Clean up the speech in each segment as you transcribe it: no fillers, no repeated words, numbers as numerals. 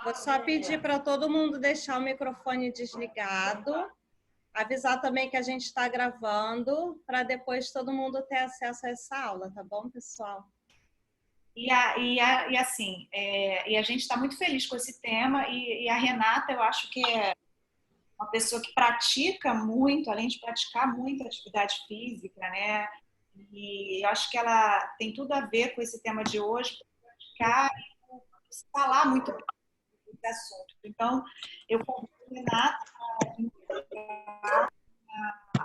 Vou só pedir para todo mundo deixar o microfone desligado, avisar também que a gente está gravando, para depois todo mundo ter acesso a essa aula, tá bom, pessoal? E assim, a gente está muito feliz com esse tema, e a Renata, eu acho que é uma pessoa que pratica muito, além de praticar muito atividade física, né? E eu acho que ela tem tudo a ver com esse tema de hoje, praticar e falar muito bem desse assunto. Então, eu convido a Renata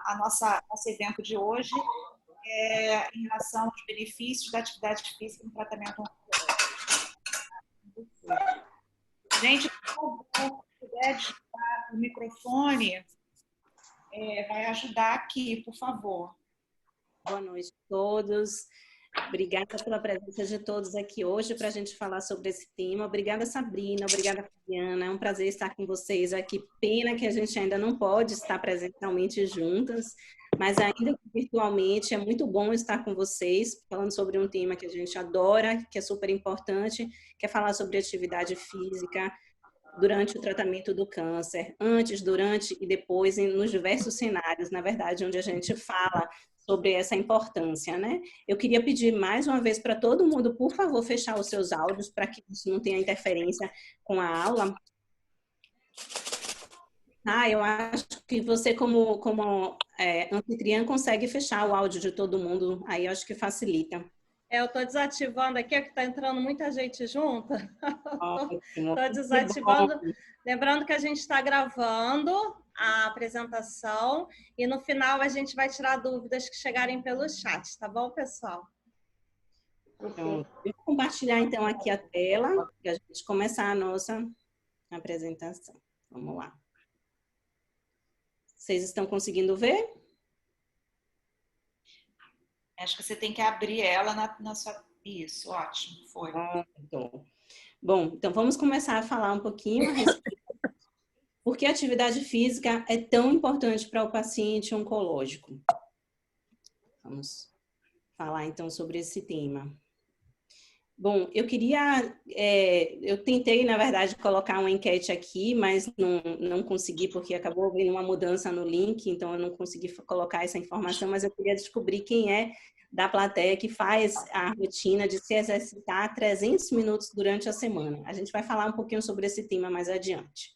a nosso evento de hoje em relação aos benefícios da atividade física no tratamento oncológico. Gente, por favor, se puder desligar o microfone, vai ajudar aqui, por favor. Boa noite a todos. Obrigada pela presença de todos aqui hoje para a gente falar sobre esse tema. Obrigada, Sabrina. Obrigada, Fabiana. É um prazer estar com vocês aqui. Pena que a gente ainda não pode estar presencialmente juntas, mas ainda virtualmente é muito bom estar com vocês, falando sobre um tema que a gente adora, que é super importante, que é falar sobre atividade física durante o tratamento do câncer, antes, durante e depois, nos diversos cenários, na verdade, onde a gente fala sobre essa importância, né? Eu queria pedir mais uma vez para todo mundo, por favor, fechar os seus áudios para que isso não tenha interferência com a aula. Eu acho que você, como anfitriã, consegue fechar o áudio de todo mundo, aí eu acho que facilita. Eu estou desativando aqui, que está entrando muita gente junto. Estou desativando. Lembrando que a gente está gravando a apresentação e no final a gente vai tirar dúvidas que chegarem pelo chat, tá bom, pessoal? Então, eu vou compartilhar então aqui a tela para a gente começar a nossa apresentação. Vamos lá. Vocês estão conseguindo ver? Acho que você tem que abrir ela na sua... Isso, ótimo, foi. Bom, então vamos começar a falar um pouquinho a respeito por que a atividade física é tão importante para o paciente oncológico. Vamos falar então sobre esse tema. Bom, eu tentei, na verdade, colocar uma enquete aqui, mas não consegui, porque acabou havendo uma mudança no link, então eu não consegui colocar essa informação, mas eu queria descobrir quem é da plateia que faz a rotina de se exercitar 300 minutos durante a semana. A gente vai falar um pouquinho sobre esse tema mais adiante.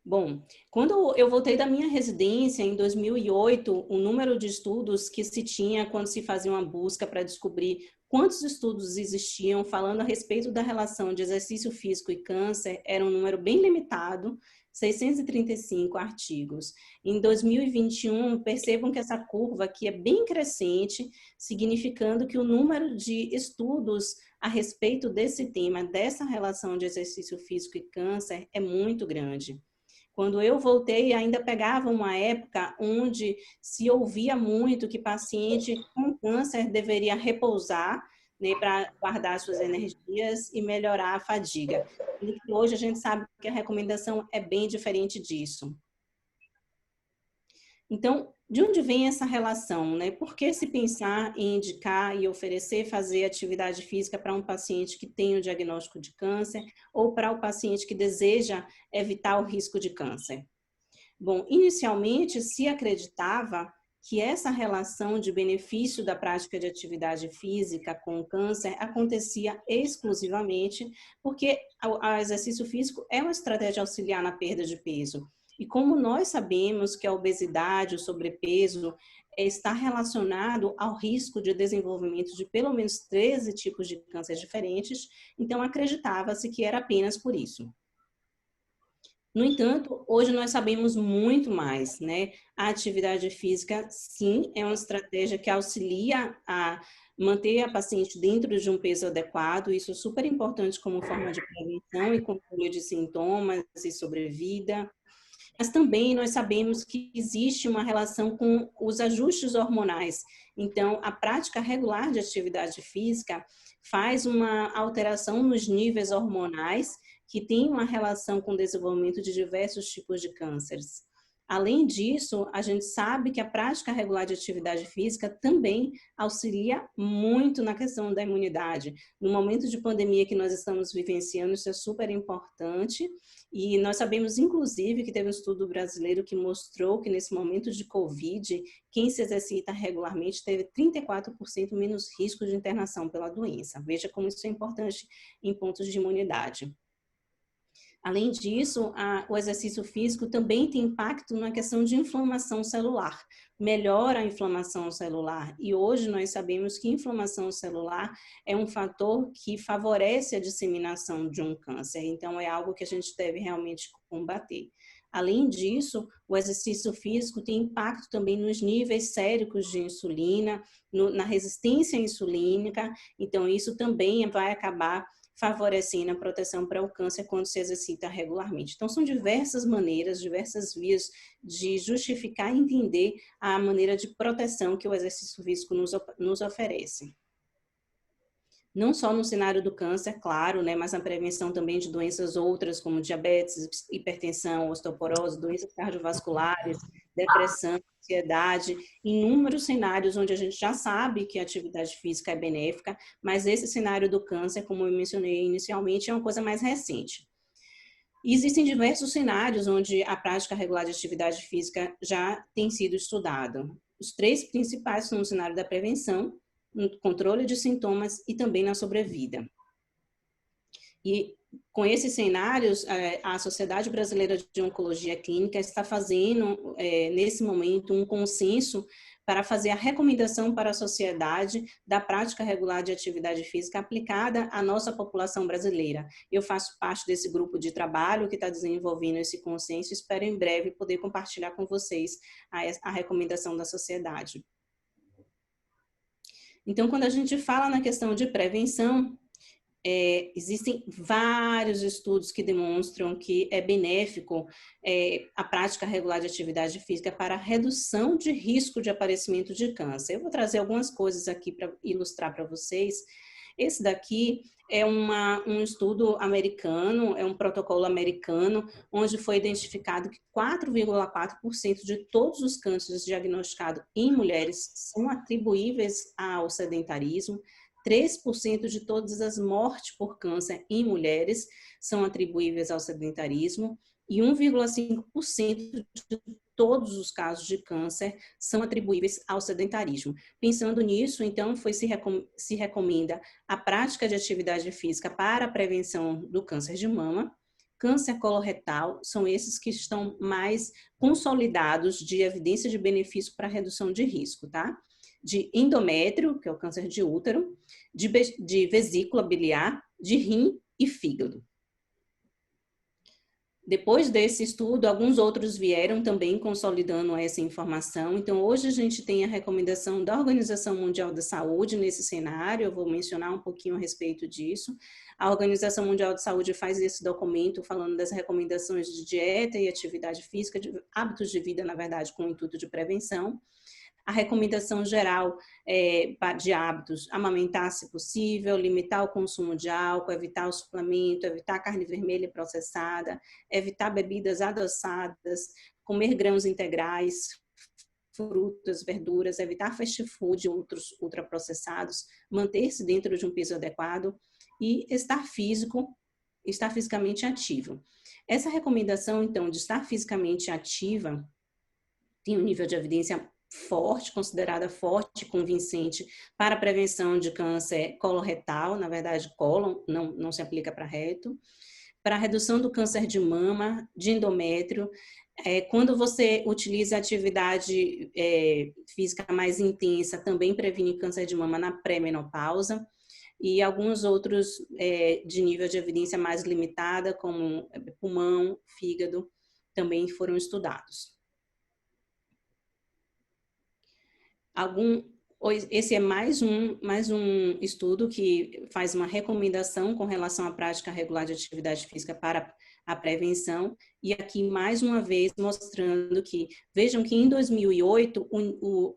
Bom, quando eu voltei da minha residência, em 2008, o número de estudos que se tinha quando se fazia uma busca para descobrir quantos estudos existiam falando a respeito da relação de exercício físico e câncer era um número bem limitado, 635 artigos. Em 2021, percebam que essa curva aqui é bem crescente, significando que o número de estudos a respeito desse tema, dessa relação de exercício físico e câncer, é muito grande. Quando eu voltei, ainda pegava uma época onde se ouvia muito que paciente com câncer deveria repousar, né, para guardar suas energias e melhorar a fadiga. E hoje a gente sabe que a recomendação é bem diferente disso. Então, de onde vem essa relação, né? Por que se pensar em indicar e oferecer fazer atividade física para um paciente que tem o diagnóstico de câncer ou para o paciente que deseja evitar o risco de câncer? Bom, inicialmente se acreditava que essa relação de benefício da prática de atividade física com o câncer acontecia exclusivamente porque o exercício físico é uma estratégia auxiliar na perda de peso. E como nós sabemos que a obesidade, o sobrepeso, está relacionado ao risco de desenvolvimento de pelo menos 13 tipos de câncer diferentes, então acreditava-se que era apenas por isso. No entanto, hoje nós sabemos muito mais, né? A atividade física, sim, é uma estratégia que auxilia a manter a paciente dentro de um peso adequado, isso é super importante como forma de prevenção e controle de sintomas e sobrevida. Mas também nós sabemos que existe uma relação com os ajustes hormonais. Então, a prática regular de atividade física faz uma alteração nos níveis hormonais que tem uma relação com o desenvolvimento de diversos tipos de cânceres. Além disso, a gente sabe que a prática regular de atividade física também auxilia muito na questão da imunidade. No momento de pandemia que nós estamos vivenciando, isso é super importante. E nós sabemos, inclusive, que teve um estudo brasileiro que mostrou que nesse momento de Covid, quem se exercita regularmente teve 34% menos risco de internação pela doença. Veja como isso é importante em pontos de imunidade. Além disso, o exercício físico também tem impacto na questão de inflamação celular. Melhora a inflamação celular. E hoje nós sabemos que inflamação celular é um fator que favorece a disseminação de um câncer. Então, é algo que a gente deve realmente combater. Além disso, o exercício físico tem impacto também nos níveis séricos de insulina, na resistência insulínica. Então, isso também vai acabar favorecendo a proteção para o câncer quando se exercita regularmente. Então, são diversas maneiras, diversas vias de justificar e entender a maneira de proteção que o exercício físico nos oferece. Não só no cenário do câncer, claro, né, mas na prevenção também de doenças outras, como diabetes, hipertensão, osteoporose, doenças cardiovasculares, depressão, ansiedade, inúmeros cenários onde a gente já sabe que a atividade física é benéfica, mas esse cenário do câncer, como eu mencionei inicialmente, é uma coisa mais recente. E existem diversos cenários onde a prática regular de atividade física já tem sido estudada. Os 3 principais são o cenário da prevenção, no controle de sintomas e também na sobrevida. E com esses cenários, a Sociedade Brasileira de Oncologia Clínica está fazendo, nesse momento, um consenso para fazer a recomendação para a sociedade da prática regular de atividade física aplicada à nossa população brasileira. Eu faço parte desse grupo de trabalho que está desenvolvendo esse consenso e espero em breve poder compartilhar com vocês a recomendação da sociedade. Então, quando a gente fala na questão de prevenção, existem vários estudos que demonstram que é benéfico a prática regular de atividade física para a redução de risco de aparecimento de câncer. Eu vou trazer algumas coisas aqui para ilustrar para vocês. Esse daqui é um estudo americano, é um protocolo americano, onde foi identificado que 4,4% de todos os cânceres diagnosticados em mulheres são atribuíveis ao sedentarismo, 3% de todas as mortes por câncer em mulheres são atribuíveis ao sedentarismo e 1,5% de todos os casos de câncer são atribuíveis ao sedentarismo. Pensando nisso, então, se recomenda a prática de atividade física para a prevenção do câncer de mama. Câncer coloretal são esses que estão mais consolidados de evidência de benefício para redução de risco, tá? De endométrio, que é o câncer de útero, de vesícula biliar, de rim e fígado. Depois desse estudo, alguns outros vieram também consolidando essa informação. Então, hoje a gente tem a recomendação da Organização Mundial da Saúde nesse cenário, eu vou mencionar um pouquinho a respeito disso. A Organização Mundial de Saúde faz esse documento falando das recomendações de dieta e atividade física, de hábitos de vida, na verdade, com o intuito de prevenção. A recomendação geral de hábitos, amamentar se possível, limitar o consumo de álcool, evitar o suplemento, evitar carne vermelha processada, evitar bebidas adoçadas, comer grãos integrais, frutas, verduras, evitar fast food e outros ultraprocessados, manter-se dentro de um peso adequado e estar fisicamente ativo. Essa recomendação, então, de estar fisicamente ativa tem um nível de evidência forte, considerada forte e convincente para a prevenção de câncer coloretal, na verdade, cólon, não se aplica para reto, para a redução do câncer de mama, de endométrio. Quando você utiliza atividade física mais intensa, também previne câncer de mama na pré-menopausa, e alguns outros de nível de evidência mais limitada, como pulmão, fígado, também foram estudados. Esse é mais um estudo que faz uma recomendação com relação à prática regular de atividade física para a prevenção, e aqui mais uma vez mostrando que, vejam que em 2008,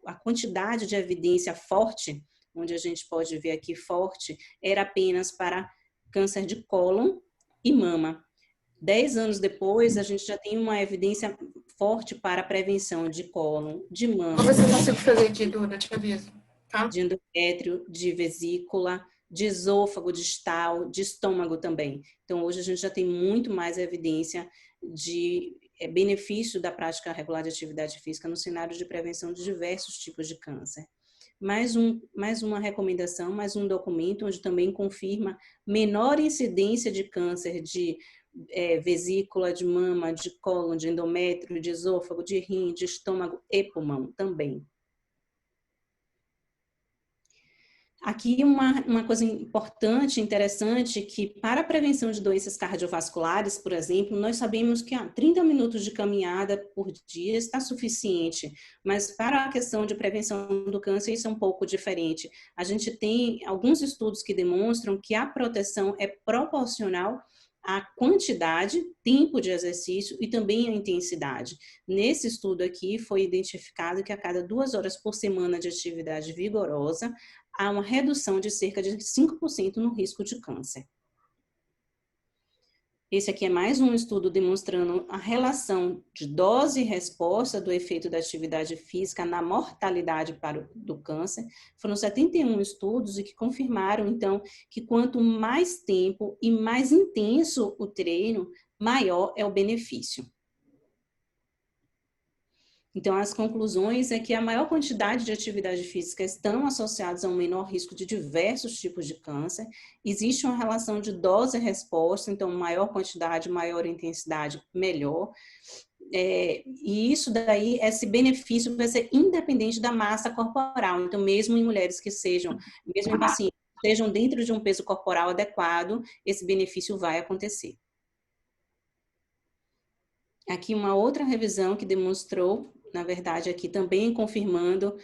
a quantidade de evidência forte, onde a gente pode ver aqui forte, era apenas para câncer de cólon e mama. 10 anos depois, a gente já tem uma evidência forte para a prevenção de cólon, de mama. Vamos ver se eu consigo fazer aqui, Duda, te aviso. Tá? De endométrio, de vesícula, de esôfago distal, de estômago também. Então, hoje a gente já tem muito mais evidência de benefício da prática regular de atividade física no cenário de prevenção de diversos tipos de câncer. Mais uma recomendação, mais um documento onde também confirma menor incidência de câncer de vesícula, de mama, de cólon, de endométrio, de esôfago, de rim, de estômago e pulmão também. Aqui uma coisa importante, interessante, que para a prevenção de doenças cardiovasculares, por exemplo, nós sabemos que 30 minutos de caminhada por dia está suficiente, mas para a questão de prevenção do câncer isso é um pouco diferente. A gente tem alguns estudos que demonstram que a proteção é proporcional à quantidade, tempo de exercício e também a intensidade. Nesse estudo aqui foi identificado que a cada 2 horas por semana de atividade vigorosa, há uma redução de cerca de 5% no risco de câncer. Esse aqui é mais um estudo demonstrando a relação de dose e resposta do efeito da atividade física na mortalidade do câncer. Foram 71 estudos e que confirmaram, então, que quanto mais tempo e mais intenso o treino, maior é o benefício. Então, as conclusões é que a maior quantidade de atividade física estão associadas a um menor risco de diversos tipos de câncer. Existe uma relação de dose e resposta, então, maior quantidade, maior intensidade, melhor. E isso daí, esse benefício vai ser independente da massa corporal. Então, mesmo em mulheres que sejam, mesmo em pacientes que estejam dentro de um peso corporal adequado, esse benefício vai acontecer. Aqui uma outra revisão que demonstrou, na verdade, aqui também confirmando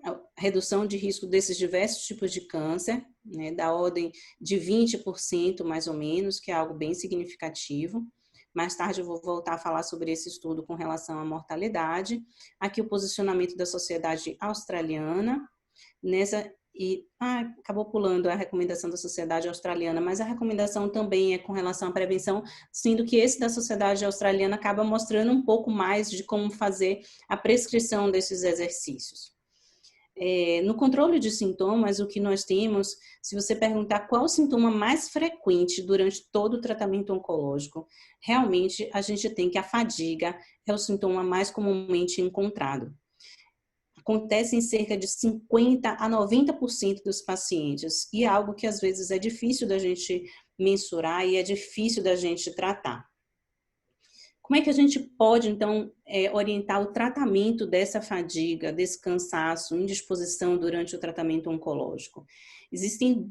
a redução de risco desses diversos tipos de câncer, né, da ordem de 20% mais ou menos, que é algo bem significativo. Mais tarde eu vou voltar a falar sobre esse estudo com relação à mortalidade. Aqui o posicionamento da Sociedade Australiana, acabou pulando a recomendação da Sociedade Australiana, mas a recomendação também é com relação à prevenção, sendo que esse da Sociedade Australiana acaba mostrando um pouco mais de como fazer a prescrição desses exercícios. No controle de sintomas, o que nós temos, se você perguntar qual o sintoma mais frequente durante todo o tratamento oncológico, realmente a gente tem que a fadiga é o sintoma mais comumente encontrado. Acontece em cerca de 50% a 90% dos pacientes e é algo que às vezes é difícil da gente mensurar e é difícil da gente tratar. Como é que a gente pode, então, orientar o tratamento dessa fadiga, desse cansaço, indisposição durante o tratamento oncológico? Existem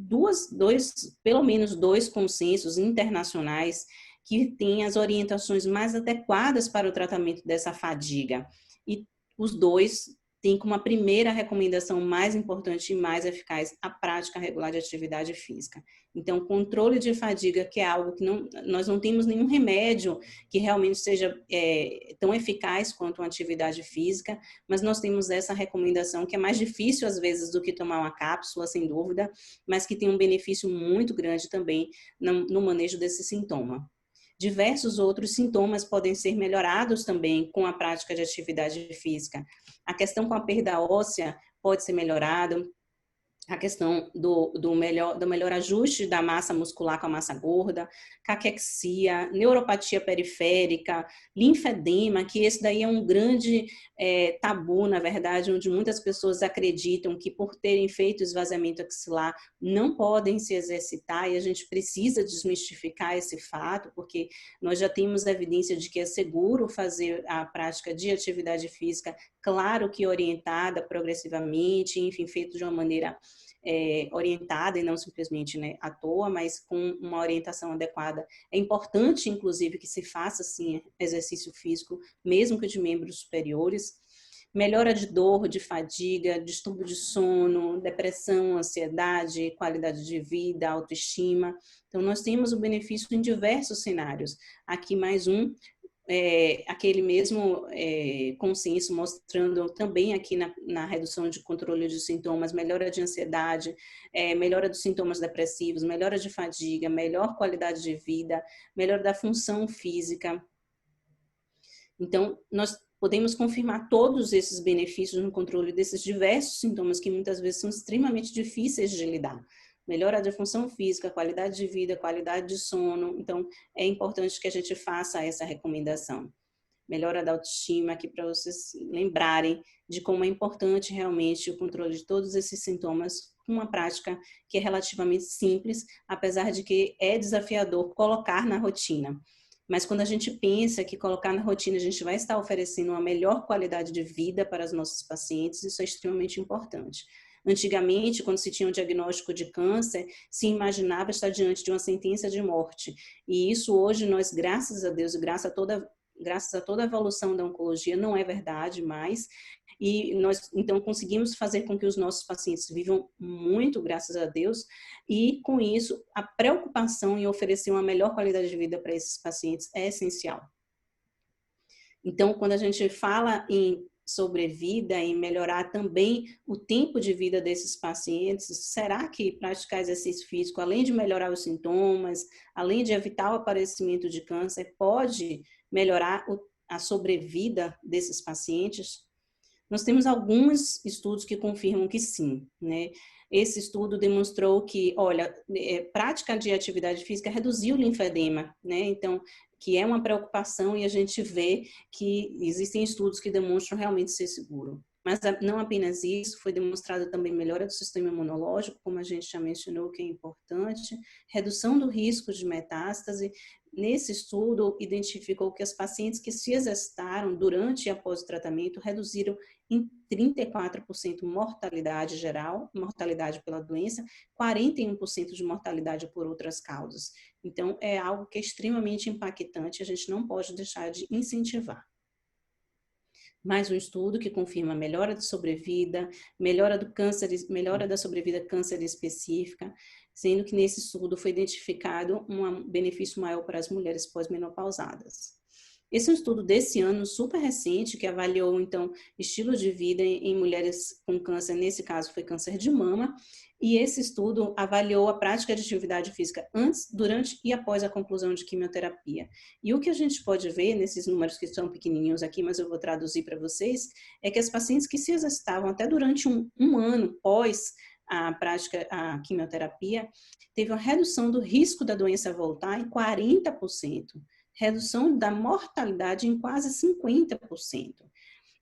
pelo menos dois consensos internacionais que têm as orientações mais adequadas para o tratamento dessa fadiga. E os dois tem como a primeira recomendação mais importante e mais eficaz a prática regular de atividade física. Então, controle de fadiga, que é algo que nós não temos nenhum remédio que realmente seja tão eficaz quanto a atividade física, mas nós temos essa recomendação que é mais difícil às vezes do que tomar uma cápsula, sem dúvida, mas que tem um benefício muito grande também no manejo desse sintoma. Diversos outros sintomas podem ser melhorados também com a prática de atividade física. A questão com a perda óssea pode ser melhorada, a questão do melhor ajuste da massa muscular com a massa gorda, caquexia, neuropatia periférica, linfedema, que esse daí é um grande tabu, na verdade, onde muitas pessoas acreditam que por terem feito esvaziamento axilar não podem se exercitar e a gente precisa desmistificar esse fato, porque nós já temos evidência de que é seguro fazer a prática de atividade física, claro que orientada progressivamente, enfim, feito de uma maneira orientada e não simplesmente, né, à toa, mas com uma orientação adequada. É importante, inclusive, que se faça, sim, exercício físico, mesmo que de membros superiores. Melhora de dor, de fadiga, distúrbio de sono, depressão, ansiedade, qualidade de vida, autoestima. Então, nós temos o benefício em diversos cenários. Aqui mais um, aquele mesmo consenso mostrando também aqui na redução de controle de sintomas, melhora de ansiedade, melhora dos sintomas depressivos, melhora de fadiga, melhor qualidade de vida, melhora da função física. Então, nós podemos confirmar todos esses benefícios no controle desses diversos sintomas que muitas vezes são extremamente difíceis de lidar. Melhora da função física, qualidade de vida, qualidade de sono. Então, é importante que a gente faça essa recomendação. Melhora da autoestima, aqui para vocês lembrarem de como é importante realmente o controle de todos esses sintomas, uma prática que é relativamente simples, apesar de que é desafiador colocar na rotina. Mas quando a gente pensa que colocar na rotina a gente vai estar oferecendo uma melhor qualidade de vida para os nossos pacientes, isso é extremamente importante. Antigamente, quando se tinha um diagnóstico de câncer, se imaginava estar diante de uma sentença de morte. E isso hoje nós, graças a Deus e graças a toda a evolução da oncologia, não é verdade mais. E nós, então, conseguimos fazer com que os nossos pacientes vivam muito, graças a Deus, e com isso, a preocupação em oferecer uma melhor qualidade de vida para esses pacientes é essencial. Então, quando a gente fala em sobrevida, em melhorar também o tempo de vida desses pacientes, será que praticar exercício físico, além de melhorar os sintomas, além de evitar o aparecimento de câncer, pode melhorar a sobrevida desses pacientes? Nós temos alguns estudos que confirmam que sim, né? Esse estudo demonstrou que, olha, prática de atividade física reduziu o linfedema, né? Então, que é uma preocupação e a gente vê que existem estudos que demonstram realmente ser seguro. Mas não apenas isso, foi demonstrado também melhora do sistema imunológico, como a gente já mencionou, que é importante, redução do risco de metástase. Nesse estudo, identificou que as pacientes que se exercitaram durante e após o tratamento reduziram em 34% mortalidade geral, mortalidade pela doença, 41% de mortalidade por outras causas. Então, é algo que é extremamente impactante, a gente não pode deixar de incentivar. Mais um estudo que confirma melhora de sobrevida, melhora do câncer, melhora da sobrevida câncer específica, sendo que nesse estudo foi identificado um benefício maior para as mulheres pós-menopausadas. Esse é um estudo desse ano, super recente, que avaliou, então, estilo de vida em mulheres com câncer, nesse caso foi câncer de mama, e esse estudo avaliou a prática de atividade física antes, durante e após a conclusão de quimioterapia. E o que a gente pode ver nesses números que são pequenininhos aqui, mas eu vou traduzir para vocês, é que as pacientes que se exercitavam até durante um ano pós a prática, a quimioterapia, teve uma redução do risco da doença voltar em 40%. Redução da mortalidade em quase 50%.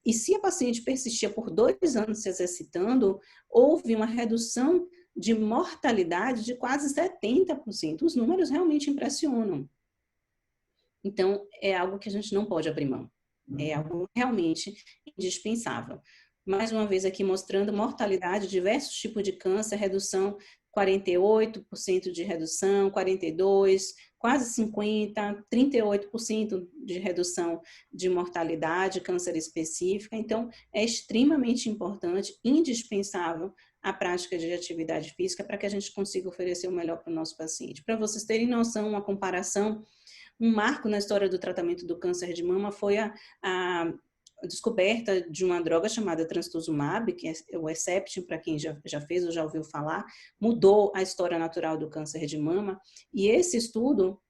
E se a paciente persistia por 2 anos se exercitando, houve uma redução de mortalidade de quase 70%. Os números realmente impressionam. Então, é algo que a gente não pode abrir mão. É algo realmente indispensável. Mais uma vez aqui mostrando mortalidade, diversos tipos de câncer, redução 48% de redução, 42%, quase 50%, 38% de redução de mortalidade, câncer específica. Então, é extremamente importante, indispensável, a prática de atividade física para que a gente consiga oferecer o melhor para o nosso paciente. Para vocês terem noção, uma comparação, um marco na história do tratamento do câncer de mama foi a descoberta de uma droga chamada trastuzumab, que é o Herceptin, para quem já fez ou já ouviu falar, mudou a história natural do câncer de mama. E esse estudo,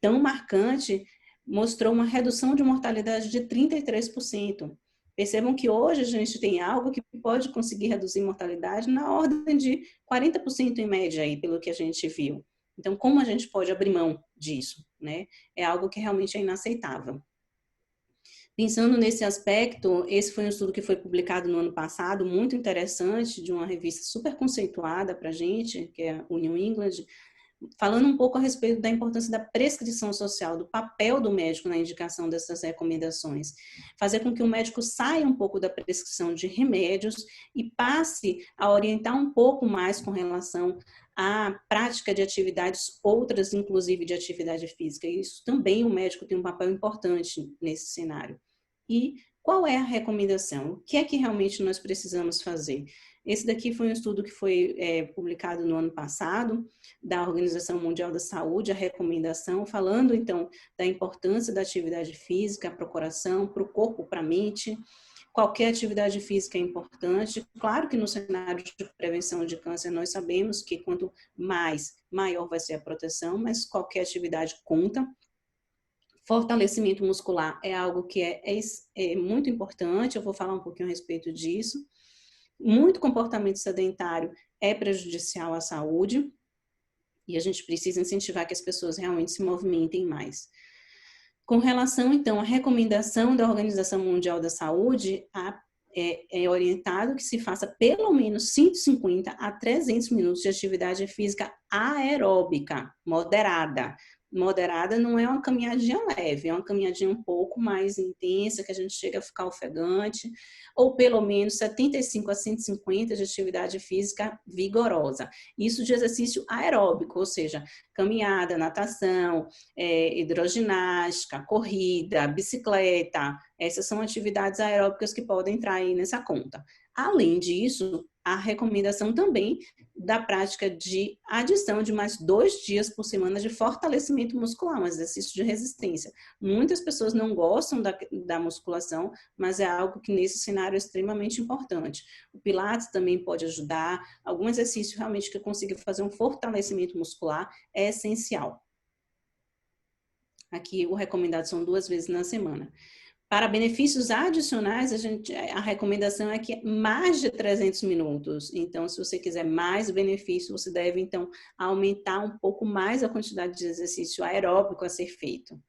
tão marcante, mostrou uma redução de mortalidade de 33%. Percebam que hoje a gente tem algo que pode conseguir reduzir mortalidade na ordem de 40% em média, aí, pelo que a gente viu. Então, como a gente pode abrir mão disso, né? É algo que realmente é inaceitável. Pensando nesse aspecto, esse foi um estudo que foi publicado no ano passado, muito interessante, de uma revista super conceituada para a gente, que é o New England, falando um pouco a respeito da importância da prescrição social, do papel do médico na indicação dessas recomendações. Fazer com que o médico saia um pouco da prescrição de remédios e passe a orientar um pouco mais com relação à prática de atividades outras, inclusive de atividade física. E isso também o médico tem um papel importante nesse cenário. E qual é a recomendação? O que é que realmente nós precisamos fazer? Esse daqui foi um estudo que foi publicado no ano passado, da Organização Mundial da Saúde, a recomendação, falando, então, da importância da atividade física para o coração, para o corpo, para a mente. Qualquer atividade física é importante. Claro que no cenário de prevenção de câncer, nós sabemos que quanto maior vai ser a proteção, mas qualquer atividade conta. Fortalecimento muscular é algo que é muito importante, eu vou falar um pouquinho a respeito disso. Muito comportamento sedentário é prejudicial à saúde e a gente precisa incentivar que as pessoas realmente se movimentem mais. Com relação, então, à recomendação da Organização Mundial da Saúde, é orientado que se faça pelo menos 150 a 300 minutos de atividade física aeróbica, moderada. Moderada não é uma caminhadinha leve, é uma caminhadinha um pouco mais intensa, que a gente chega a ficar ofegante, ou pelo menos 75 a 150 de atividade física vigorosa. Isso de exercício aeróbico, ou seja, caminhada, natação, hidroginástica, corrida, bicicleta. Essas são atividades aeróbicas que podem entrar aí nessa conta. Além disso, a recomendação também da prática de adição de mais 2 dias por semana de fortalecimento muscular, um exercício de resistência. Muitas pessoas não gostam da musculação, mas é algo que nesse cenário é extremamente importante. O Pilates também pode ajudar, algum exercício realmente que consiga fazer um fortalecimento muscular é essencial. Aqui o recomendado são 2 vezes na semana. Para benefícios adicionais, a recomendação é que mais de 300 minutos. Então, se você quiser mais benefício, você deve, então, aumentar um pouco mais a quantidade de exercício aeróbico a ser feito.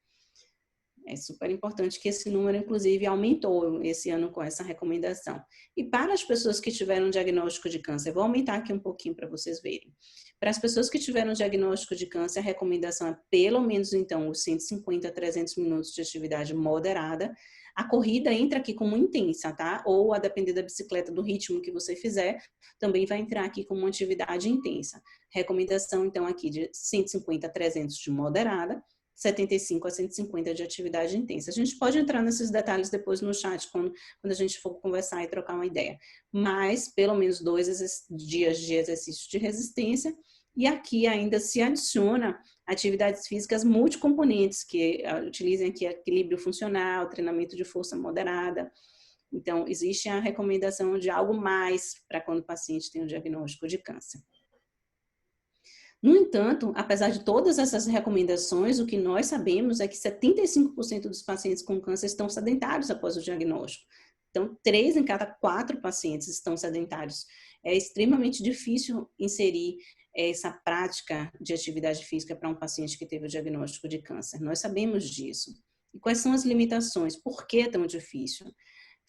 É super importante que esse número, inclusive, aumentou esse ano com essa recomendação. E para as pessoas que tiveram diagnóstico de câncer, vou aumentar aqui um pouquinho para vocês verem. Para as pessoas que tiveram diagnóstico de câncer, a recomendação é pelo menos, então, os 150 a 300 minutos de atividade moderada. A corrida entra aqui como intensa, tá? Ou, a depender da bicicleta, do ritmo que você fizer, também vai entrar aqui como uma atividade intensa. Recomendação, então, aqui de 150 a 300 de moderada, 75 a 150 de atividade intensa. A gente pode entrar nesses detalhes depois no chat, quando a gente for conversar e trocar uma ideia. Mas, pelo menos 2 dias de exercício de resistência. E aqui ainda se adiciona atividades físicas multicomponentes, que utilizem aqui equilíbrio funcional, treinamento de força moderada. Então, existe a recomendação de algo mais para quando o paciente tem um diagnóstico de câncer. No entanto, apesar de todas essas recomendações, o que nós sabemos é que 75% dos pacientes com câncer estão sedentários após o diagnóstico. Então, 3 em cada 4 pacientes estão sedentários. É extremamente difícil inserir essa prática de atividade física para um paciente que teve o diagnóstico de câncer. Nós sabemos disso. E quais são as limitações? Por que é tão difícil?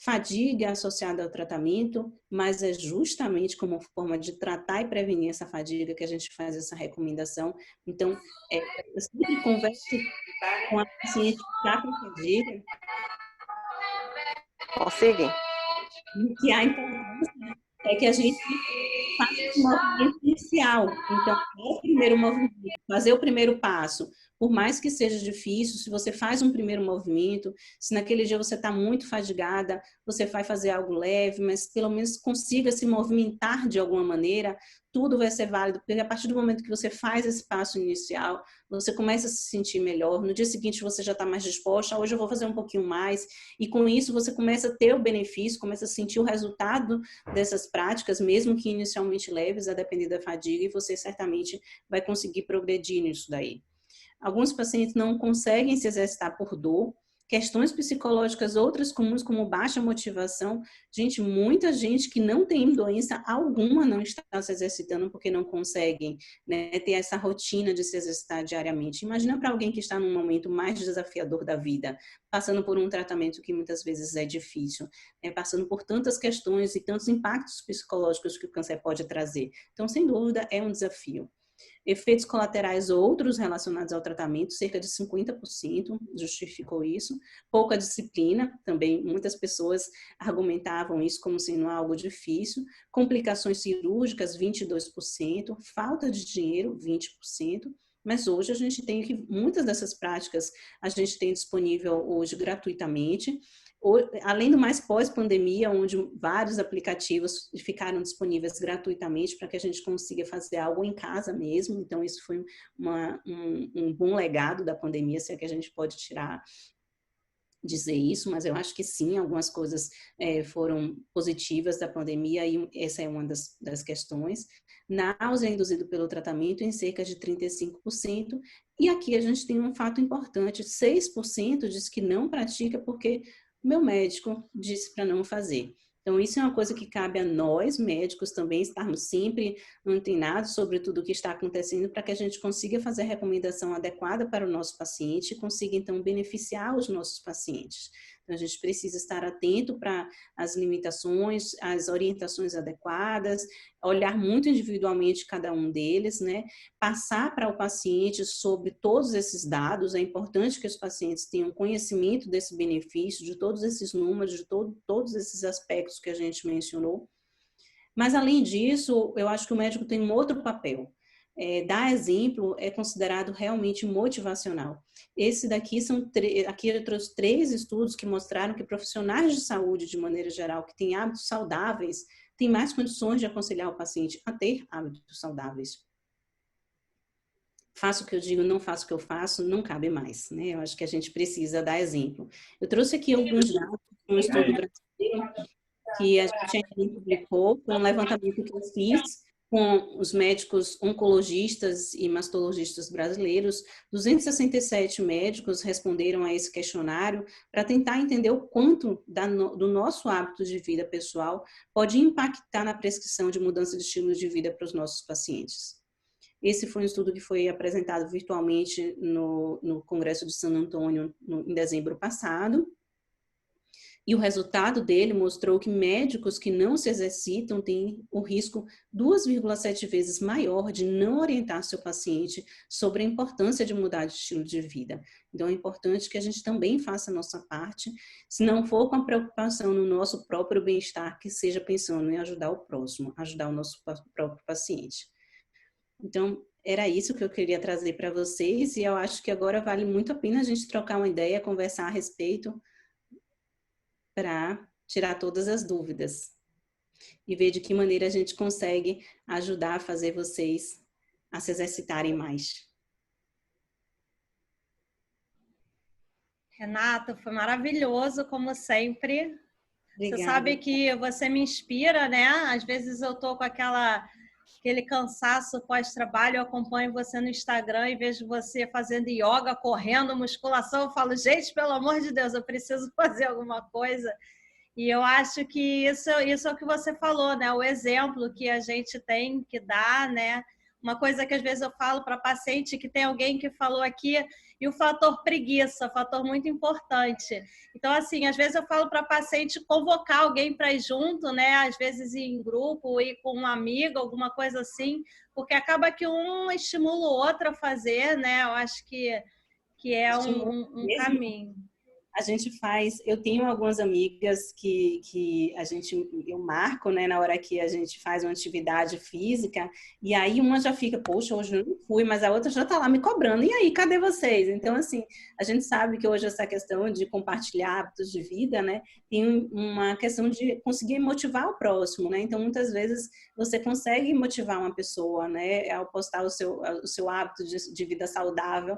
Fadiga é associada ao tratamento, mas é justamente como forma de tratar e prevenir essa fadiga que a gente faz essa recomendação. Então, eu sempre converso com a paciente que está com fadiga. Consegui. O que há importância é que a gente faça um movimento inicial. Então, o primeiro movimento, fazer o primeiro passo. Por mais que seja difícil, se você faz um primeiro movimento, se naquele dia você está muito fadigada, você vai fazer algo leve, mas pelo menos consiga se movimentar de alguma maneira, tudo vai ser válido, porque a partir do momento que você faz esse passo inicial, você começa a se sentir melhor, no dia seguinte você já está mais disposta, hoje eu vou fazer um pouquinho mais, e com isso você começa a ter o benefício, começa a sentir o resultado dessas práticas, mesmo que inicialmente leves, a depender da fadiga, e você certamente vai conseguir progredir nisso daí. Alguns pacientes não conseguem se exercitar por dor, questões psicológicas, outras comuns, como baixa motivação. Gente, muita gente que não tem doença alguma não está se exercitando porque não conseguem, né, ter essa rotina de se exercitar diariamente. Imagina para alguém que está num momento mais desafiador da vida, passando por um tratamento que muitas vezes é difícil, né, passando por tantas questões e tantos impactos psicológicos que o câncer pode trazer. Então, sem dúvida, é um desafio. Efeitos colaterais outros relacionados ao tratamento, cerca de 50% justificou isso. Pouca disciplina, também muitas pessoas argumentavam isso como sendo algo difícil. Complicações cirúrgicas, 22%. Falta de dinheiro, 20%. Mas hoje a gente tem que, muitas dessas práticas a gente tem disponível hoje gratuitamente. além do mais pós-pandemia, onde vários aplicativos ficaram disponíveis gratuitamente para que a gente consiga fazer algo em casa mesmo. Então, isso foi um bom legado da pandemia, se é que a gente pode dizer isso, mas eu acho que sim, algumas coisas foram positivas da pandemia e essa é uma das questões. Náusea induzida pelo tratamento em cerca de 35%, e aqui a gente tem um fato importante, 6% diz que não pratica porque meu médico disse para não fazer. Então, isso é uma coisa que cabe a nós, médicos, também estarmos sempre antenados sobre tudo o que está acontecendo para que a gente consiga fazer a recomendação adequada para o nosso paciente e consiga, então, beneficiar os nossos pacientes. Então, a gente precisa estar atento para as limitações, as orientações adequadas, olhar muito individualmente cada um deles, né? Passar para o paciente sobre todos esses dados. É importante que os pacientes tenham conhecimento desse benefício, de todos esses números, de todos esses aspectos que a gente mencionou. Mas, além disso, eu acho que o médico tem um outro papel. Dar exemplo é considerado realmente motivacional. Esse daqui aqui eu trouxe 3 estudos que mostraram que profissionais de saúde, de maneira geral, que têm hábitos saudáveis, têm mais condições de aconselhar o paciente a ter hábitos saudáveis. Faço o que eu digo, não faço o que eu faço, não cabe mais, né? Eu acho que a gente precisa dar exemplo. Eu trouxe aqui alguns dados de um estudo brasileiro que a gente ainda publicou, foi um levantamento que eu fiz com os médicos oncologistas e mastologistas brasileiros. 267 médicos responderam a esse questionário para tentar entender o quanto do nosso hábito de vida pessoal pode impactar na prescrição de mudança de estilo de vida para os nossos pacientes. Esse foi um estudo que foi apresentado virtualmente no Congresso de San Antônio em dezembro passado. E o resultado dele mostrou que médicos que não se exercitam têm o risco 2,7 vezes maior de não orientar seu paciente sobre a importância de mudar de estilo de vida. Então, é importante que a gente também faça a nossa parte, se não for com a preocupação no nosso próprio bem-estar, que seja pensando em ajudar o próximo, ajudar o nosso próprio paciente. Então, era isso que eu queria trazer para vocês, e eu acho que agora vale muito a pena a gente trocar uma ideia, conversar a respeito, para tirar todas as dúvidas e ver de que maneira a gente consegue ajudar a fazer vocês a se exercitarem mais. Renata, foi maravilhoso, como sempre. Obrigada. Você sabe que você me inspira, né? Às vezes eu tô com aquele cansaço pós-trabalho, eu acompanho você no Instagram e vejo você fazendo yoga, correndo, musculação, eu falo, gente, pelo amor de Deus, eu preciso fazer alguma coisa. E eu acho que isso é o que você falou, né? O exemplo que a gente tem que dar, né? Uma coisa que às vezes eu falo para paciente, que tem alguém que falou aqui, e o fator preguiça, fator muito importante. Então, assim, às vezes eu falo para paciente convocar alguém para ir junto, né? Às vezes ir em grupo, ir com um amigo, alguma coisa assim, porque acaba que um estimula o outro a fazer, né? Eu acho que é um caminho. A gente faz, eu tenho algumas amigas que eu marco, né, na hora que a gente faz uma atividade física, e aí uma já fica, poxa, hoje eu não fui, mas a outra já tá lá me cobrando, e aí, cadê vocês? Então, assim, a gente sabe que hoje essa questão de compartilhar hábitos de vida, né, tem uma questão de conseguir motivar o próximo, né, então muitas vezes você consegue motivar uma pessoa, né, ao postar o seu hábito de vida saudável.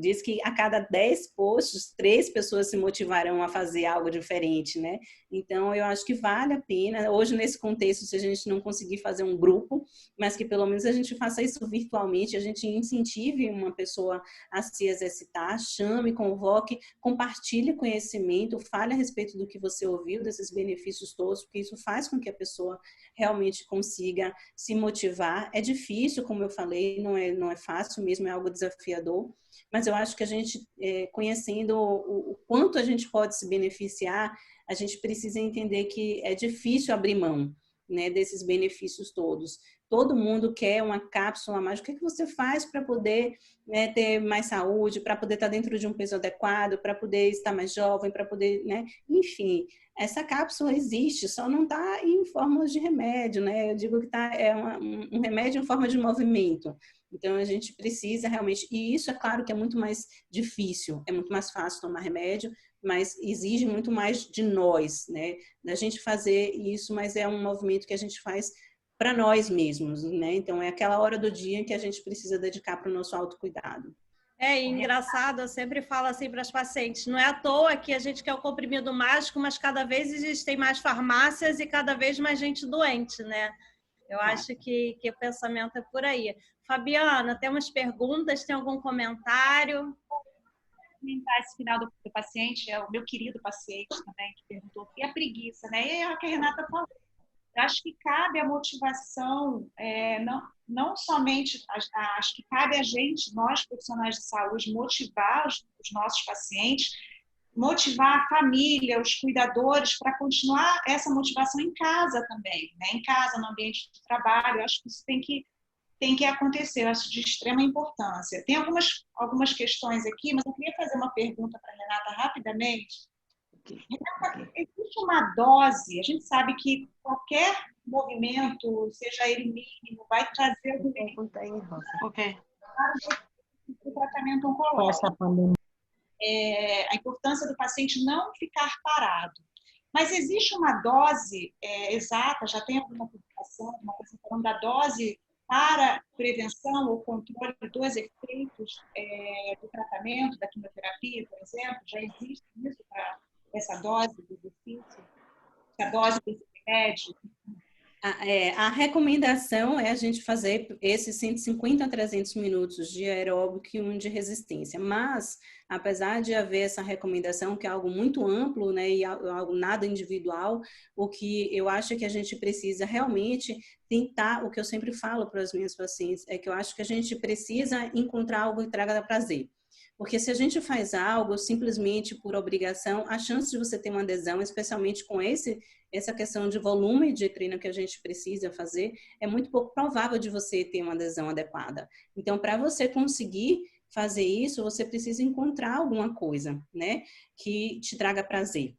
Diz que a cada 10 posts, 3 pessoas se motivarão a fazer algo diferente, né? Então, eu acho que vale a pena. Hoje, nesse contexto, se a gente não conseguir fazer um grupo, mas que pelo menos a gente faça isso virtualmente, a gente incentive uma pessoa a se exercitar, chame, convoque, compartilhe conhecimento, fale a respeito do que você ouviu, desses benefícios todos, porque isso faz com que a pessoa realmente consiga se motivar. É difícil, como eu falei, não é fácil mesmo, é algo desafiador, mas eu acho que a gente, conhecendo o quanto a gente pode se beneficiar, a gente precisa entender que é difícil abrir mão, né, desses benefícios todos. Todo mundo quer uma cápsula mágica. O que é que você faz para poder, né, ter mais saúde, para poder estar dentro de um peso adequado, para poder estar mais jovem, para poder, né? Enfim, essa cápsula existe, só não está em forma de remédio, né? Eu digo que é um remédio em forma de movimento. Então, a gente precisa realmente... E isso, é claro que é muito mais difícil, é muito mais fácil tomar remédio mas exige muito mais de nós, né? Da gente fazer isso, mas é um movimento que a gente faz para nós mesmos, né? Então, é aquela hora do dia que a gente precisa dedicar para o nosso autocuidado. É engraçado, eu sempre falo assim para as pacientes, não é à toa que a gente quer o comprimido mágico, mas cada vez existem mais farmácias e cada vez mais gente doente, né? Eu acho que o pensamento é por aí. Fabiana, temos perguntas? Tem algum comentário? Comentar esse final do paciente, é o meu querido paciente também, que perguntou, e a preguiça, né? E é o que a Renata falou. Eu acho que cabe a motivação, não somente, acho que cabe a gente, nós profissionais de saúde, motivar os nossos pacientes, motivar a família, os cuidadores, para continuar essa motivação em casa também, né? Em casa, no ambiente de trabalho. Eu acho que isso tem que acontecer, eu acho de extrema importância. Tem algumas questões aqui, mas eu queria fazer uma pergunta para a Renata rapidamente. Renata, existe uma dose, a gente sabe que qualquer movimento, seja ele mínimo, vai trazer o tratamento oncológico. A importância do paciente não ficar parado. Mas existe uma dose exata, já tem alguma publicação, uma coisa falando da dose para prevenção ou controle dos efeitos do tratamento, da quimioterapia, por exemplo? Já existe isso para essa dose de exercício? Essa dose desse remédio? A recomendação é a gente fazer esses 150 a 300 minutos de aeróbico e um de resistência. Mas, apesar de haver essa recomendação, que é algo muito amplo, né, e algo nada individual, o que eu acho que a gente precisa realmente tentar, o que eu sempre falo para as minhas pacientes, é que eu acho que a gente precisa encontrar algo que traga prazer. Porque se a gente faz algo simplesmente por obrigação, a chance de você ter uma adesão, especialmente com essa questão de volume de treino que a gente precisa fazer, é muito pouco provável de você ter uma adesão adequada. Então, para você conseguir fazer isso, você precisa encontrar alguma coisa, né, que te traga prazer.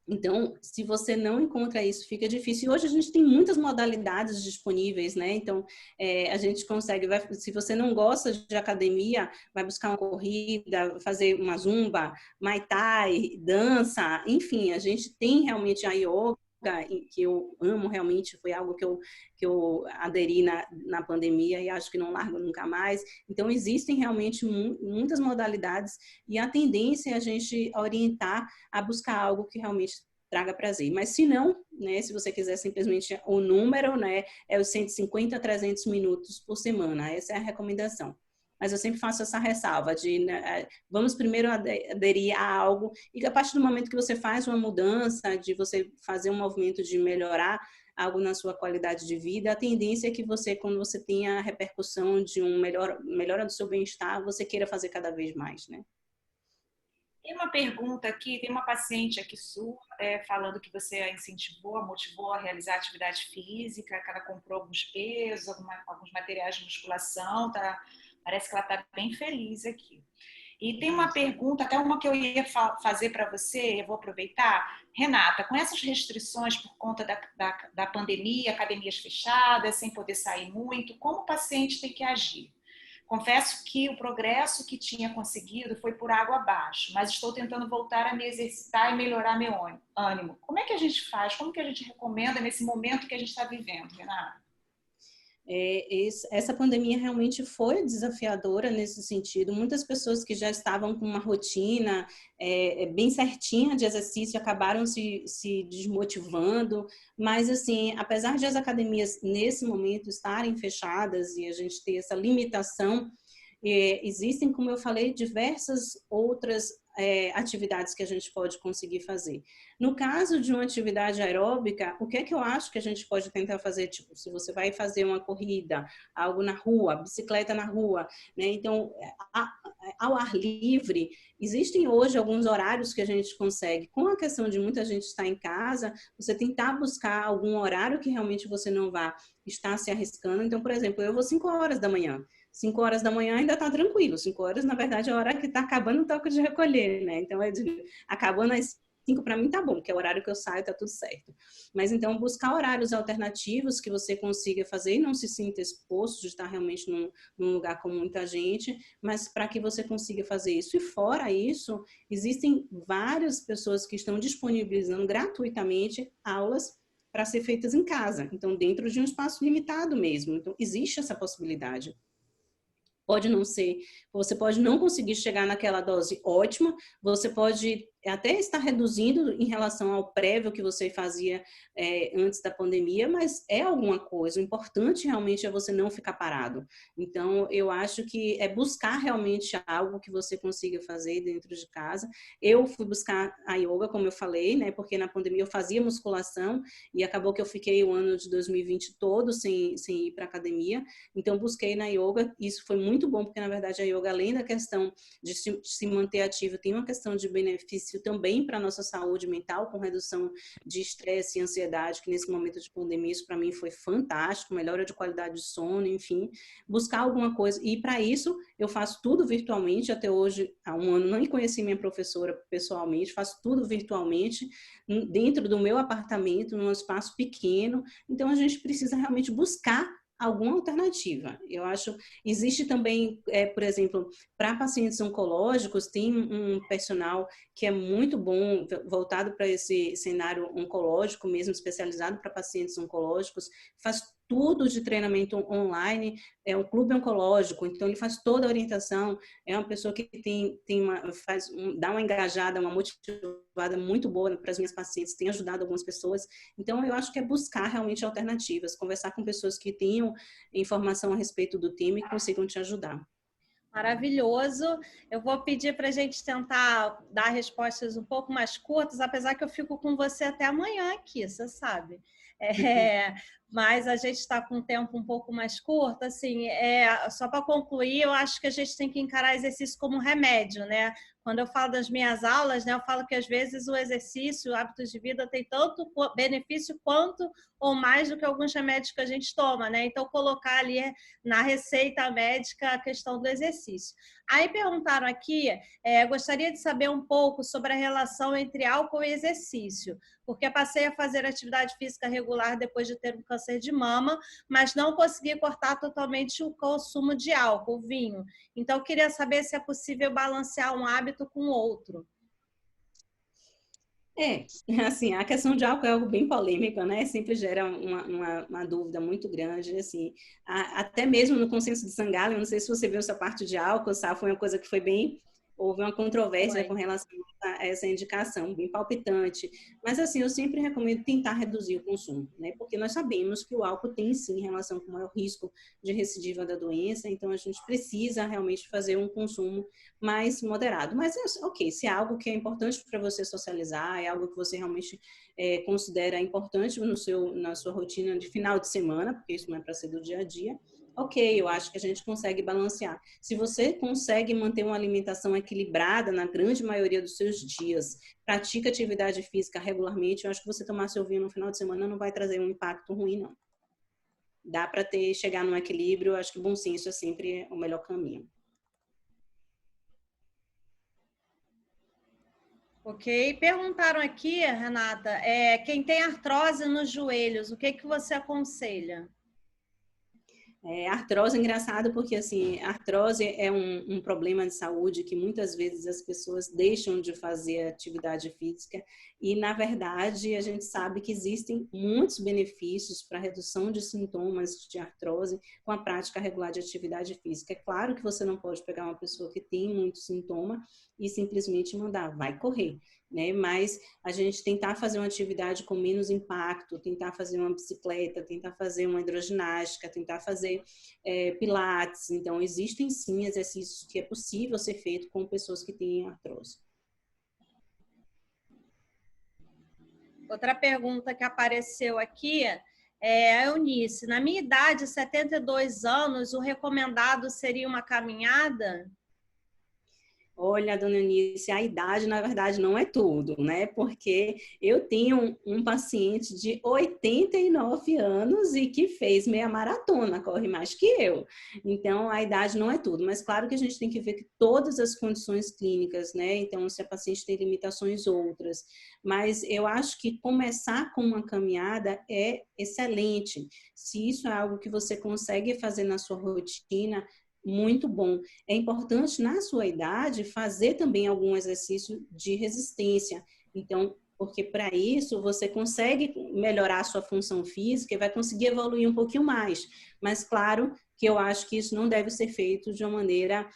Então, se você não encontra isso, fica difícil. E hoje a gente tem muitas modalidades disponíveis, né? Então, a gente consegue, se você não gosta de academia, vai buscar uma corrida, fazer uma zumba, muay thai, dança, enfim, a gente tem realmente a yoga, que eu amo realmente, foi algo que eu aderi na pandemia e acho que não largo nunca mais. Então, existem realmente muitas modalidades e a tendência é a gente orientar a buscar algo que realmente traga prazer. Mas se não, né, se você quiser simplesmente o número, né, é os 150 a 300 minutos por semana. Essa é a recomendação. Mas eu sempre faço essa ressalva de, né, vamos primeiro aderir a algo e a partir do momento que você faz uma mudança, de você fazer um movimento de melhorar algo na sua qualidade de vida, a tendência é que você, quando você tenha a repercussão de melhora do seu bem-estar, você queira fazer cada vez mais, né? Tem uma pergunta aqui, tem uma paciente aqui sua falando que você incentivou, motivou a realizar atividade física, que ela comprou alguns pesos, alguns materiais de musculação, tá? Parece que ela está bem feliz aqui. E tem uma pergunta, até uma que eu ia fazer para você, eu vou aproveitar. Renata, com essas restrições por conta da pandemia, academias fechadas, sem poder sair muito, como o paciente tem que agir? Confesso que o progresso que tinha conseguido foi por água abaixo, mas estou tentando voltar a me exercitar e melhorar meu ânimo. Como é que a gente faz? Como que a gente recomenda nesse momento que a gente está vivendo, Renata? Essa pandemia realmente foi desafiadora nesse sentido. Muitas pessoas que já estavam com uma rotina bem certinha de exercício acabaram se desmotivando, mas assim, apesar de as academias nesse momento estarem fechadas e a gente ter essa limitação, existem, como eu falei, diversas outras atividades que a gente pode conseguir fazer. No caso de uma atividade aeróbica, o que é que eu acho que a gente pode tentar fazer? Tipo, se você vai fazer uma corrida, algo na rua, bicicleta na rua, né? Então, ao ar livre, existem hoje alguns horários que a gente consegue. Com a questão de muita gente estar em casa, você tentar buscar algum horário que realmente você não vá estar se arriscando. Então, por exemplo, eu vou 5 horas da manhã. 5 horas da manhã ainda está tranquilo. 5 horas, na verdade, é a hora que está acabando o toque de recolher, né? Então, acabando às 5 para mim tá bom, que é o horário que eu saio, tá tudo certo. Mas então buscar horários alternativos que você consiga fazer e não se sinta exposto de estar realmente num lugar com muita gente, mas para que você consiga fazer isso. E fora isso, existem várias pessoas que estão disponibilizando gratuitamente aulas para ser feitas em casa, então dentro de um espaço limitado mesmo. Então existe essa possibilidade. Pode não ser, você pode não conseguir chegar naquela dose ótima, você pode até estar reduzindo em relação ao prévio que você fazia antes da pandemia, mas é alguma coisa. O importante realmente é você não ficar parado. Então, eu acho que é buscar realmente algo que você consiga fazer dentro de casa. Eu fui buscar a yoga, como eu falei, né? Porque na pandemia eu fazia musculação e acabou que eu fiquei o ano de 2020 todo sem ir para academia. Então, busquei na yoga. Isso foi muito bom, porque na verdade a yoga, além da questão de se manter ativo, tem uma questão de benefício também para a nossa saúde mental, com redução de estresse e ansiedade, que nesse momento de pandemia isso para mim foi fantástico, melhora de qualidade de sono, enfim, buscar alguma coisa. E para isso eu faço tudo virtualmente, até hoje, há um ano, não conheci minha professora pessoalmente, faço tudo virtualmente, dentro do meu apartamento, num espaço pequeno. Então a gente precisa realmente buscar alguma alternativa. Eu acho, existe também, por exemplo, para pacientes oncológicos, tem um personal que é muito bom, voltado para esse cenário oncológico mesmo, especializado para pacientes oncológicos, faz tudo de treinamento online, é um clube oncológico, então ele faz toda a orientação, é uma pessoa que dá uma engajada, uma motivada muito boa para as minhas pacientes, tem ajudado algumas pessoas. Então eu acho que é buscar realmente alternativas, conversar com pessoas que tenham informação a respeito do tema e consigam te ajudar. Maravilhoso. Eu vou pedir para a gente tentar dar respostas um pouco mais curtas, apesar que eu fico com você até amanhã aqui, você sabe. Mas a gente está com um tempo um pouco mais curto. Assim, só para concluir, eu acho que a gente tem que encarar exercício como um remédio, né? Quando eu falo das minhas aulas, né, eu falo que às vezes o exercício, o hábitos de vida tem tanto benefício quanto ou mais do que alguns remédios que a gente toma, né? Então, colocar ali na receita médica a questão do exercício. Aí perguntaram aqui, gostaria de saber um pouco sobre a relação entre álcool e exercício, porque passei a fazer atividade física regular depois de ter um câncer de mama, mas não consegui cortar totalmente o consumo de álcool, vinho. Então, eu queria saber se é possível balancear um hábito com o outro. Assim, a questão de álcool é algo bem polêmico, né? Sempre gera uma dúvida muito grande, assim. Até mesmo no consenso de Sangalho, eu não sei se você viu essa parte de álcool, sabe? Foi uma coisa que houve uma controvérsia com relação a essa indicação, bem palpitante. Mas, assim, eu sempre recomendo tentar reduzir o consumo, né? Porque nós sabemos que o álcool tem, sim, relação com o maior risco de recidiva da doença, então a gente precisa realmente fazer um consumo mais moderado. Mas, ok, se é algo que é importante para você socializar, é algo que você realmente considera importante na sua rotina de final de semana, porque isso não é para ser do dia a dia, ok, eu acho que a gente consegue balancear. Se você consegue manter uma alimentação equilibrada na grande maioria dos seus dias, pratica atividade física regularmente, eu acho que você tomar seu vinho no final de semana não vai trazer um impacto ruim, não. Dá para chegar num equilíbrio, eu acho que o bom senso é sempre o melhor caminho. Ok. Perguntaram aqui, Renata, quem tem artrose nos joelhos, o que você aconselha? Artrose é engraçado porque, assim, artrose é um problema de saúde que muitas vezes as pessoas deixam de fazer atividade física e, na verdade, a gente sabe que existem muitos benefícios para a redução de sintomas de artrose com a prática regular de atividade física. É claro que você não pode pegar uma pessoa que tem muito sintoma e simplesmente mandar, vai correr, né? Mas a gente tentar fazer uma atividade com menos impacto, tentar fazer uma bicicleta, tentar fazer uma hidroginástica, tentar fazer pilates. Então, existem sim exercícios que é possível ser feito com pessoas que têm artrose. Outra pergunta que apareceu aqui Eunice, na minha idade, 72 anos, o recomendado seria uma caminhada? Olha, dona Eunice, a idade, na verdade, não é tudo, né? Porque eu tenho um paciente de 89 anos e que fez meia maratona, corre mais que eu. Então, a idade não é tudo. Mas, claro que a gente tem que ver que todas as condições clínicas, né? Então, se a paciente tem limitações outras. Mas eu acho que começar com uma caminhada é excelente. Se isso é algo que você consegue fazer na sua rotina, muito bom. É importante, na sua idade, fazer também algum exercício de resistência. Então, porque para isso você consegue melhorar a sua função física e vai conseguir evoluir um pouquinho mais. Mas, claro, que eu acho que isso não deve ser feito de uma maneira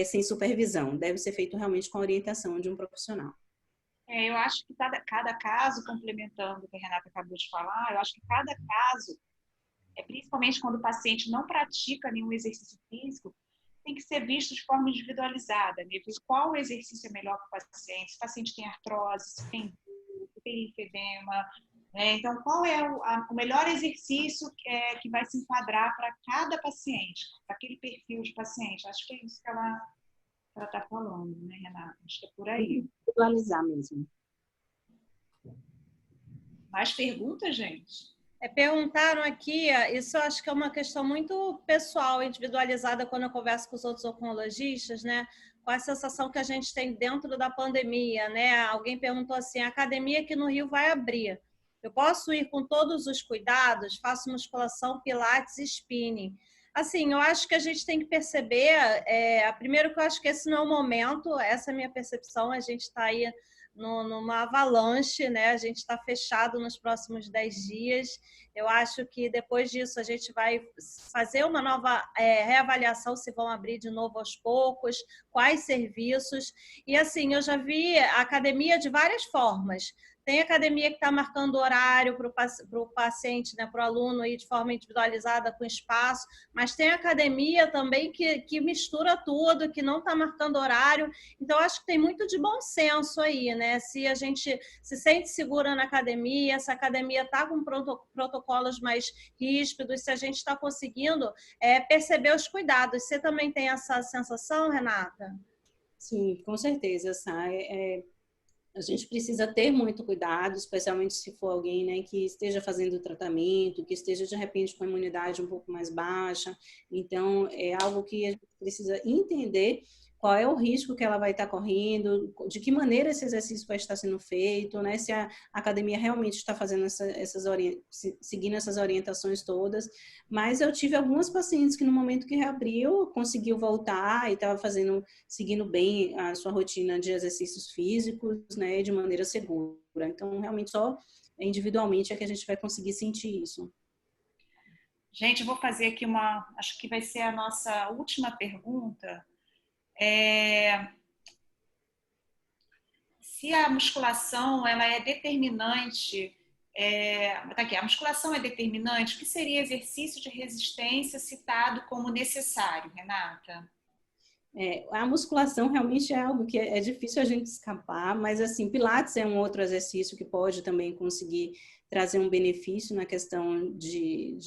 sem supervisão. Deve ser feito realmente com a orientação de um profissional. Eu acho que cada caso, complementando o que a Renata acabou de falar, eu acho que cada caso, principalmente quando o paciente não pratica nenhum exercício físico, tem que ser visto de forma individualizada, né? Qual exercício é melhor para o paciente, se o paciente tem artrose, se tem linfedema, né? Então, qual é o melhor exercício que vai se enquadrar para cada paciente, para aquele perfil de paciente? Acho que é isso que ela está falando, né, Renata? Acho que é por aí. Individualizar mesmo. Mais perguntas, gente? Perguntaram aqui, isso eu acho que é uma questão muito pessoal, individualizada quando eu converso com os outros oncologistas, né? Qual a sensação que a gente tem dentro da pandemia, né? Alguém perguntou assim, a academia aqui no Rio vai abrir. Eu posso ir com todos os cuidados? Faço musculação, pilates e spinning. Assim, eu acho que a gente tem que perceber, primeiro que eu acho que esse não é o momento, essa é a minha percepção, a gente está aí numa avalanche, né? A gente está fechado nos próximos 10 dias. Eu acho que depois disso a gente vai fazer uma nova reavaliação, se vão abrir de novo aos poucos, quais serviços. E assim, eu já vi a academia de várias formas. Tem academia que está marcando horário para o paciente, né, para o aluno ir de forma individualizada com espaço, mas tem academia também que mistura tudo, que não está marcando horário. Então, acho que tem muito de bom senso aí, né? Se a gente se sente segura na academia, se a academia está com protocolos mais ríspidos, se a gente está conseguindo perceber os cuidados. Você também tem essa sensação, Renata? Sim, com certeza, a gente precisa ter muito cuidado, especialmente se for alguém, né, que esteja fazendo tratamento, que esteja de repente com a imunidade um pouco mais baixa. Então, é algo que a gente precisa entender qual é o risco que ela vai estar correndo, de que maneira esse exercício vai estar sendo feito, né? Se a academia realmente está fazendo seguindo essas orientações todas. Mas eu tive algumas pacientes que no momento que reabriu, conseguiu voltar e estava seguindo bem a sua rotina de exercícios físicos, né? De maneira segura. Então, realmente só individualmente é que a gente vai conseguir sentir isso. Gente, eu vou fazer aqui acho que vai ser a nossa última pergunta. Se a musculação ela é determinante, tá aqui, a musculação é determinante, o que seria exercício de resistência citado como necessário, Renata? A musculação realmente é algo que é difícil a gente escapar, mas assim, Pilates é um outro exercício que pode também conseguir trazer um benefício na questão de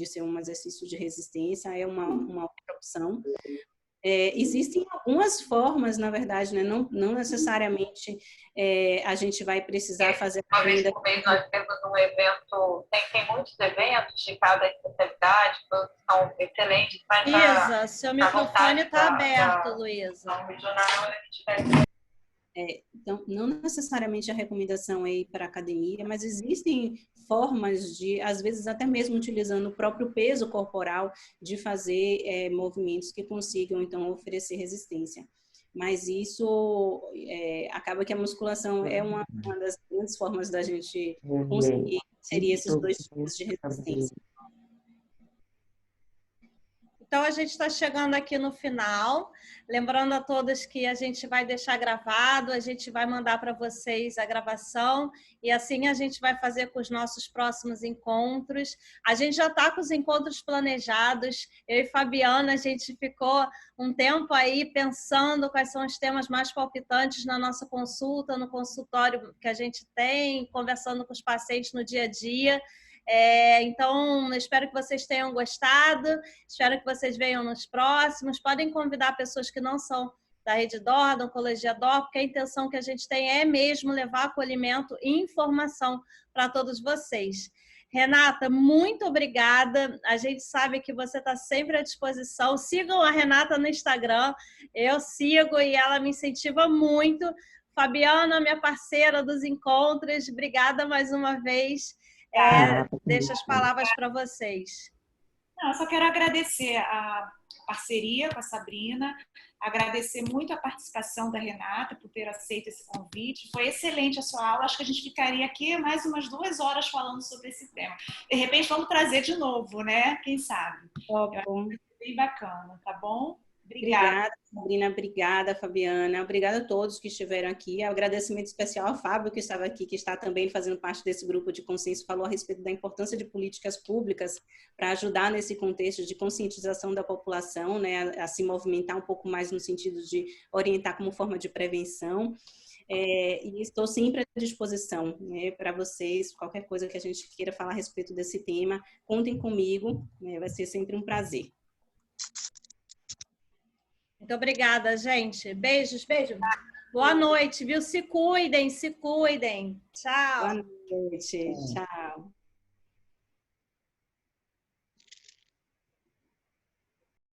ser um exercício de resistência, é uma outra opção. Existem algumas formas, na verdade, né? Não necessariamente a gente vai precisar fazer... Uma vez por mês nós temos um evento, tem muitos eventos de cada especialidade, todos são excelentes. Luísa, seu microfone está aberto, Luísa. Então, não necessariamente a recomendação é ir para a academia, mas existem formas de, às vezes, até mesmo utilizando o próprio peso corporal, de fazer movimentos que consigam, então, oferecer resistência. Mas isso acaba que a musculação é uma das grandes formas da gente conseguir inserir esses dois tipos de resistência. Então, a gente está chegando aqui no final. Lembrando a todos que a gente vai deixar gravado, a gente vai mandar para vocês a gravação e assim a gente vai fazer com os nossos próximos encontros. A gente já está com os encontros planejados. Eu e Fabiana, a gente ficou um tempo aí pensando quais são os temas mais palpitantes na nossa consulta, no consultório que a gente tem, conversando com os pacientes no dia a dia. Então, espero que vocês tenham gostado, espero que vocês venham nos próximos. Podem convidar pessoas que não são da Rede DOR, da Oncologia DOR, porque a intenção que a gente tem é mesmo levar acolhimento e informação para todos vocês. Renata, muito obrigada. A gente sabe que você está sempre à disposição. Sigam a Renata no Instagram. Eu sigo e ela me incentiva muito. Fabiana, minha parceira dos encontros, obrigada mais uma vez. Deixo as palavras para vocês. Não, eu só quero agradecer a parceria com a Sabrina, agradecer muito a participação da Renata por ter aceito esse convite. Foi excelente a sua aula. Acho que a gente ficaria aqui mais umas 2 horas falando sobre esse tema. De repente, vamos trazer de novo, né? Quem sabe? Tá bom. Bem bacana, tá bom? Obrigada, Sabrina. Obrigada, Fabiana. Obrigada a todos que estiveram aqui. Agradecimento especial ao Fábio, que estava aqui, que está também fazendo parte desse grupo de consciência, falou a respeito da importância de políticas públicas para ajudar nesse contexto de conscientização da população, né, a se movimentar um pouco mais no sentido de orientar como forma de prevenção. E estou sempre à disposição, né, para vocês, qualquer coisa que a gente queira falar a respeito desse tema, contem comigo, né, vai ser sempre um prazer. Muito obrigada, gente. Beijos, beijos. Boa noite, viu? Se cuidem, se cuidem. Tchau. Boa noite. Tchau.